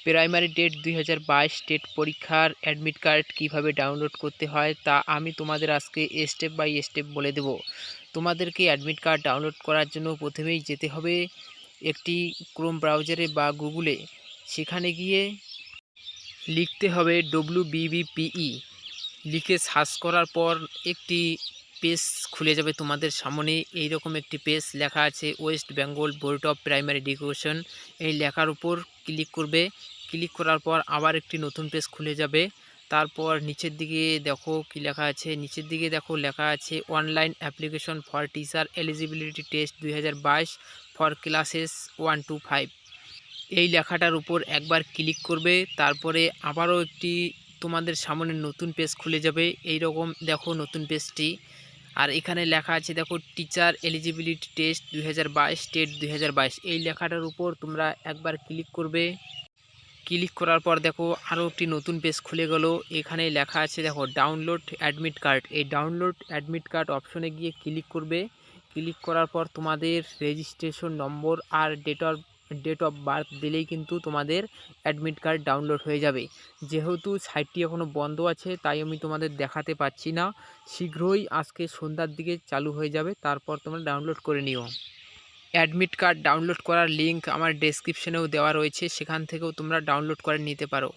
Primary TET 2022 TET পরীক্ষার admit card কিভাবে download করতে হয় তা আমি তোমাদের আজকে স্টেপ বাই স্টেপ বলে দেব। তোমাদেরকে অ্যাডমিট কার্ড ডাউনলোড করার জন্য প্রথমেই যেতে হবে একটি ক্রোম ব্রাউজারে বা গুগলে। সেখানে গিয়ে লিখতে হবে WBBPE, লিখে সার্চ করার পর একটি পেজ খুলে যাবে তোমাদের সামনে। এইরকম একটি পেজ লেখা আছে West Bengal board of primary education. এই লেখার উপর ক্লিক করবে। ক্লিক করার পর আবার একটি নতুন পেজ খুলে যাবে। তারপর নিচের দিকে দেখো কি লেখা আছে, নিচের দিকে দেখো লেখা আছে online application for teacher eligibility test 2022 for classes 1 to 5। এই লেখাটার উপর একবার ক্লিক করবে। তারপরে আবারও একটি তোমাদের সামনে নতুন পেজ খুলে যাবে। এই রকম দেখো নতুন পেজটি, আর এখানে লেখা আছে দেখো টিচার এলিজিবিলিটি টেস্ট 2022 টেট 2022। এই লেখাটার উপর তোমরা একবার ক্লিক করবে। ক্লিক করার পর দেখো আরও একটি নতুন পেজ খুলে গেল। এখানে লেখা আছে দেখো ডাউনলোড অ্যাডমিট কার্ড। এই ডাউনলোড অ্যাডমিট কার্ড অপশনে গিয়ে ক্লিক করবে। ক্লিক করার পর তোমাদের রেজিস্ট্রেশন নম্বর আর ডেট অফ বার্থ দিলেই কিন্তু তোমাদের অ্যাডমিট কার্ড ডাউনলোড হয়ে যাবে। যেহেতু সাইটটি এখনও বন্ধ আছে তাই আমি তোমাদের দেখাতে পাচ্ছি না। শীঘ্রই আজকে সন্ধ্যার দিকে চালু হয়ে যাবে, তারপর তোমরা ডাউনলোড করে নিও। অ্যাডমিট কার্ড ডাউনলোড করার লিঙ্ক আমার ডেসক্রিপশনেও দেওয়া রয়েছে, সেখান থেকেও তোমরা ডাউনলোড করে নিতে পারো।